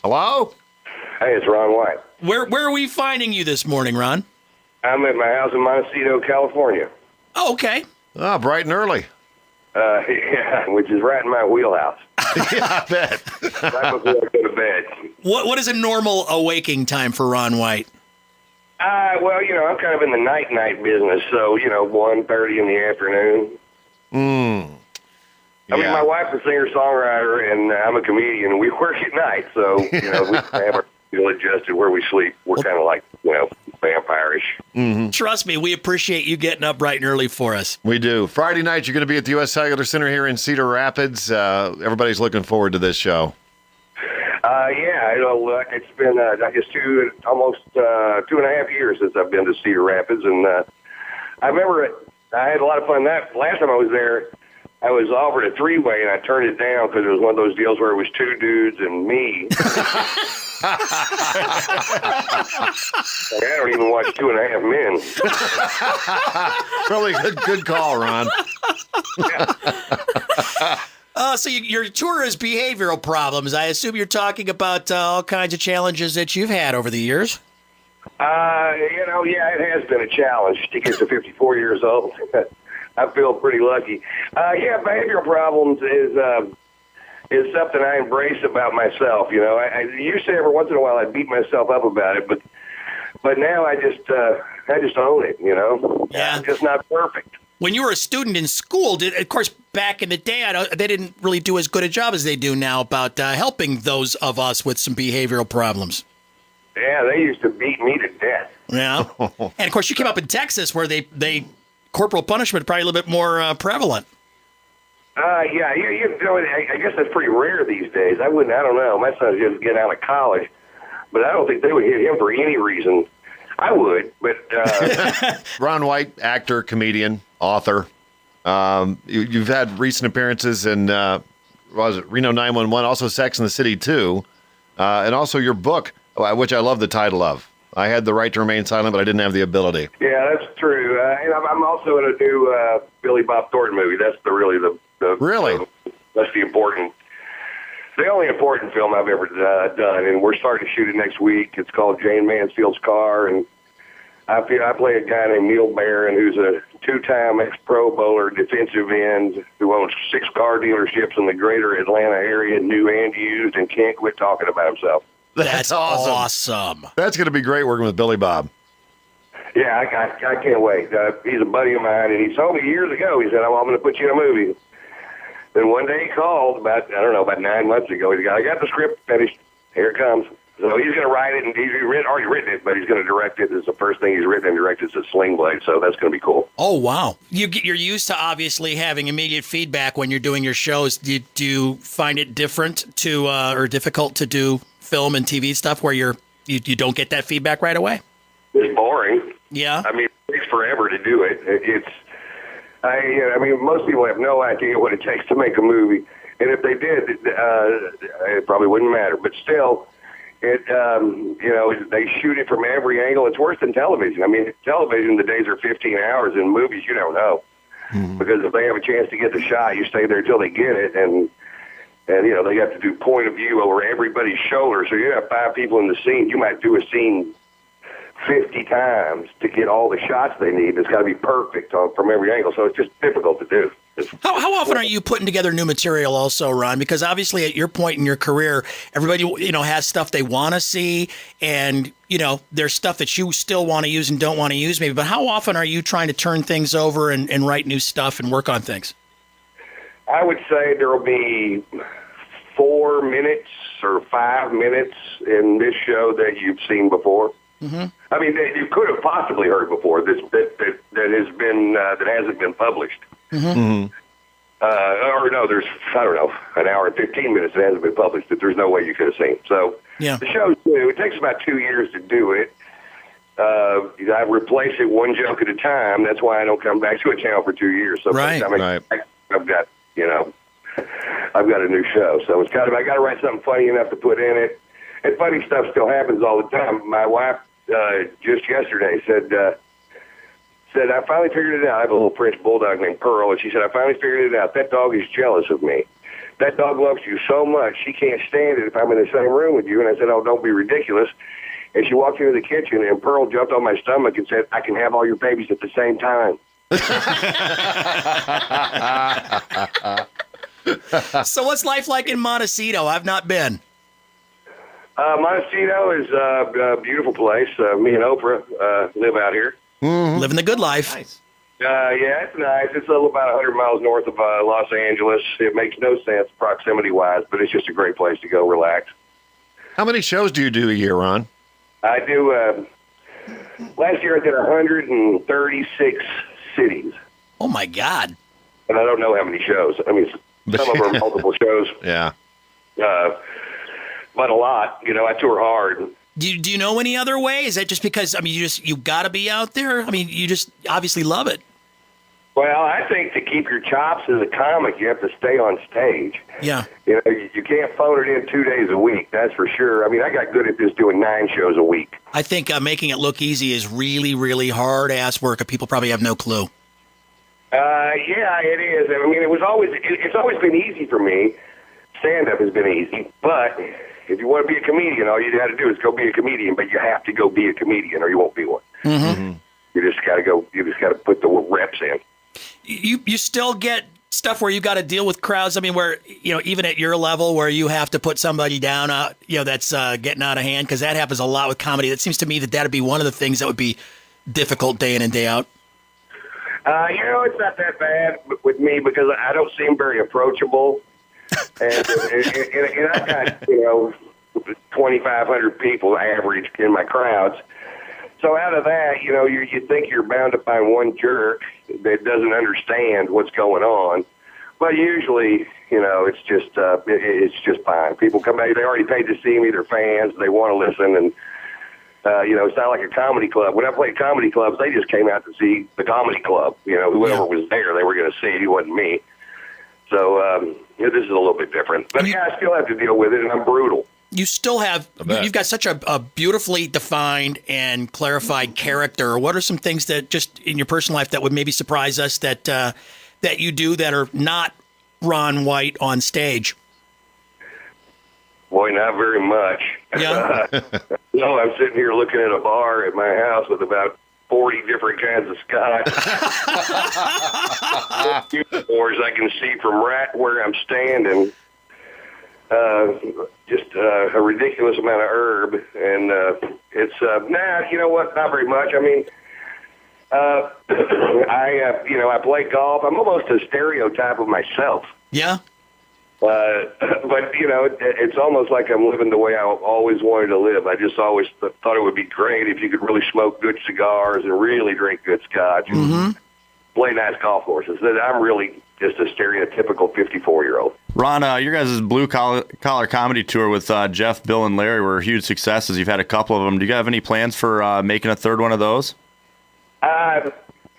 Hello? Hey, it's Ron White. Where are we finding you this morning, Ron? I'm at my house in Montecito, California. Oh, okay. Oh, bright and early. Yeah, which is right in my wheelhouse. Yeah, I bet. Right before I go to bed. What is a normal awaking time for Ron White? Well, I'm kind of in the night business, so, 1:30 in the afternoon. I mean, my wife's a singer-songwriter, and I'm a comedian, and we work at night, so, we have our schedule adjusted where we sleep. We're kind of like, vampire-ish. Mm-hmm. Trust me, we appreciate you getting up bright and early for us. We do. Friday night, you're going to be at the US Cellular Center here in Cedar Rapids. Everybody's looking forward to this show. Yeah, it's been, I guess, almost 2.5 years since I've been to Cedar Rapids, and I remember I had a lot of fun. That last time I was there, I was offered a three-way, and I turned it down because it was one of those deals where it was two dudes and me. Like, I don't even watch 2.5 Men. Probably a good call, Ron. So your tour is behavioral problems. I assume you're talking about all kinds of challenges that you've had over the years. Yeah, it has been a challenge to get to 54 years old. I feel pretty lucky. Yeah, behavioral problems is something I embrace about myself. I used to every once in a while I'd beat myself up about it, but now I just own it. Yeah. I'm just not perfect. When you were a student in school, of course, back in the day, they didn't really do as good a job as they do now about helping those of us with some behavioral problems. Yeah, they used to beat me to death. Yeah. And, of course, you came up in Texas where they corporal punishment probably a little bit more prevalent. Yeah, I guess that's pretty rare these days. I don't know. My son's just getting out of college, but I don't think they would hit him for any reason. I would, but... Ron White, actor, comedian, author. You've had recent appearances in, Reno 911, also Sex and the City 2, and also your book, which I love the title of. I had the right to remain silent, but I didn't have the ability. Yeah, that's true. And I'm also in a new Billy Bob Thornton movie. That's Really? That's the only important film I've ever done, and we're starting to shoot it next week. It's called Jane Mansfield's Car, and I play a guy named Neil Barron, who's a two-time ex-Pro Bowler defensive end who owns 6 car dealerships in the greater Atlanta area, new and used, and can't quit talking about himself. That's awesome. That's going to be great working with Billy Bob. Yeah, I can't wait. He's a buddy of mine, and he told me years ago, he said, I'm going to put you in a movie. Then one day he called about 9 months ago. He said, I got the script finished. Here it comes. So he's going to write it, and he's already written it, but he's going to direct it. It's the first thing he's written and directed is a Sling Blade, so that's going to be cool. Oh, wow. You're used to obviously having immediate feedback when you're doing your shows. Do you find it different or difficult to do film and TV stuff where you don't get that feedback right away? It's boring. Yeah. I mean, it takes forever to do it. I mean, most people have no idea what it takes to make a movie, and if they did, it probably wouldn't matter. But still, they shoot it from every angle. It's worse than television. I mean, television, the days are 15 hours. In movies, you don't know. Mm-hmm. Because if they have a chance to get the shot, you stay there till they get it, and they have to do point of view over everybody's shoulder. So you have 5 people in the scene. You might do a scene 50 times to get all the shots they need. It's got to be perfect from every angle, so it's just difficult to do. How often are you putting together new material also, Ron? Because obviously at your point in your career, everybody, has stuff they want to see, and, there's stuff that you still want to use and don't want to use maybe. But how often are you trying to turn things over and write new stuff and work on things? I would say there will be 4 minutes or 5 minutes in this show that you've seen before. Mm-hmm. I mean, that you could have possibly heard before that hasn't been published. Mm-hmm. Or no, there's an hour and 15 minutes that hasn't been published that there's no way you could have seen. So yeah. The show's new. It takes about 2 years to do it. I replace it one joke at a time. That's why I don't come back to a channel for 2 years. So right. I've got a new show. So it's I got to write something funny enough to put in it. And funny stuff still happens all the time. My wife just yesterday said, I finally figured it out. I have a little French bulldog named Pearl, and she said, I finally figured it out. That dog is jealous of me. that dog loves you so much, she can't stand it if I'm in the same room with you. And I said, oh, don't be ridiculous. And she walked into the kitchen, and Pearl jumped on my stomach and said, I can have all your babies at the same time. So what's life like in Montecito? I've not been. Montecito is a beautiful place. Me and Oprah live out here. Living the good life. Nice. Yeah, it's nice. It's a little about 100 miles north of Los Angeles. It makes no sense proximity-wise, but it's just a great place to go relax. How many shows do you do a year, Ron? I do, last year I did 136 cities. Oh, my God. And I don't know how many shows. I mean, some of them are multiple shows. Yeah. But a lot. You know, I tour hard. Do you know any other way? Is that just because, I mean, you got to be out there? I mean, you just obviously love it. Well, I think to keep your chops as a comic, you have to stay on stage. Yeah. You know, you can't phone it in 2 days a week, that's for sure. I mean, I got good at just doing 9 shows a week. I think making it look easy is really, really hard-ass work, and people probably have no clue. Yeah, it is. I mean, it's always been easy for me. Stand-up has been easy, but if you want to be a comedian, all you got to do is go be a comedian, but you have to go be a comedian or you won't be one. Mm-hmm. You just got to go, you just got to put the reps in. You still get stuff where you got to deal with crowds. I mean, where, you know, even at your level where you have to put somebody down, you know, that's getting out of hand, because that happens a lot with comedy. That seems to me that would be one of the things that would be difficult day in and day out. You know, it's not that bad with me because I don't seem very approachable. And I've got, you know, 2,500 people average in my crowds. So out of that, you know, you think you're bound to find one jerk that doesn't understand what's going on. But usually, you know, it's just fine. People come back, they already paid to see me, they're fans, they want to listen, and you know, it's not like a comedy club. When I played comedy clubs, they just came out to see the comedy club. You know, whoever was there, they were going to see it. It wasn't me. So yeah, this is a little bit different. But yeah, I still have to deal with it, and I'm brutal. You still have, you've got such a beautifully defined and clarified character. What are some things that just in your personal life that would maybe surprise us that you do that are not Ron White on stage? Boy, not very much. Yeah. No, I'm sitting here looking at a bar at my house with about 40 different kinds of scotch. Or as I can see from right where I'm standing, just a ridiculous amount of herb. And it's, you know what, not very much. I mean, you know, I play golf. I'm almost a stereotype of myself. Yeah. But, you know, it's almost like I'm living the way I always wanted to live. I just always thought it would be great if you could really smoke good cigars and really drink good scotch and play nice golf courses. I'm really just a stereotypical 54-year-old. Ron, your guys' Blue Collar Comedy Tour with Jeff, Bill, and Larry were huge successes. You've had a couple of them. Do you have any plans for making a third one of those?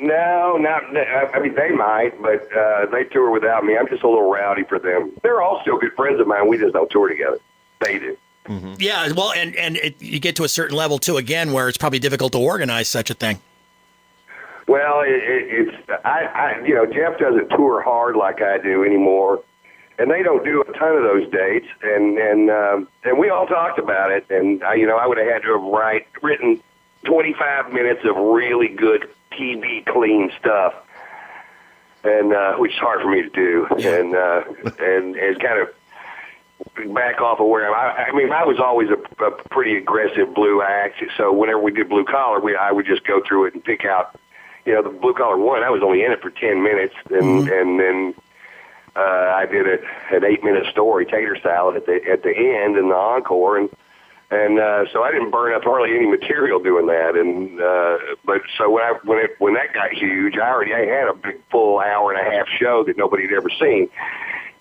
No, not. I mean, they might, but they tour without me. I'm just a little rowdy for them. They're all still good friends of mine. We just don't tour together. They do. Mm-hmm. Yeah, well, and you get to a certain level, too, again, where it's probably difficult to organize such a thing. Well, it's you know, Jeff doesn't tour hard like I do anymore, and they don't do a ton of those dates. And we all talked about it, and you know, I would have had to have written 25 minutes of really good TV clean stuff, and which is hard for me to do, and kind of back off of where I mean, I was always a pretty aggressive blue act, so whenever we did Blue Collar, I would just go through it and pick out, you know, the Blue Collar one. I was only in it for 10 minutes, and then I did an 8-minute story, Tater Salad, at the end and the encore, and so I didn't burn up hardly any material doing that. And but so when that got huge, I had a big full hour-and-a-half show that nobody had ever seen.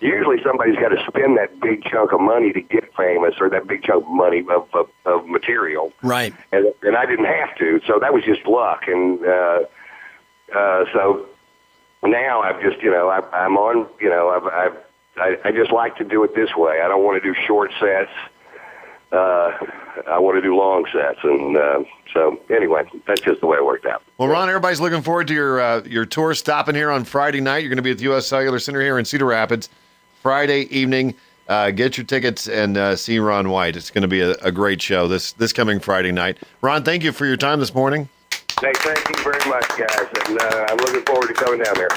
Usually somebody's got to spend that big chunk of money to get famous, or that big chunk of money of material. Right. And I didn't have to, so that was just luck. And so now I've just, you know, I'm on, you know, I just like to do it this way. I don't want to do short sets. I want to do long sets, and so anyway, that's just the way it worked out. Well, Ron, everybody's looking forward to your tour stopping here on Friday night. You're going to be at the US Cellular Center here in Cedar Rapids. Friday evening. Get your tickets and see Ron White. It's going to be a great show this coming Friday night. Ron, thank you for your time this morning. Hey, thank you very much, guys, and I'm looking forward to coming down there.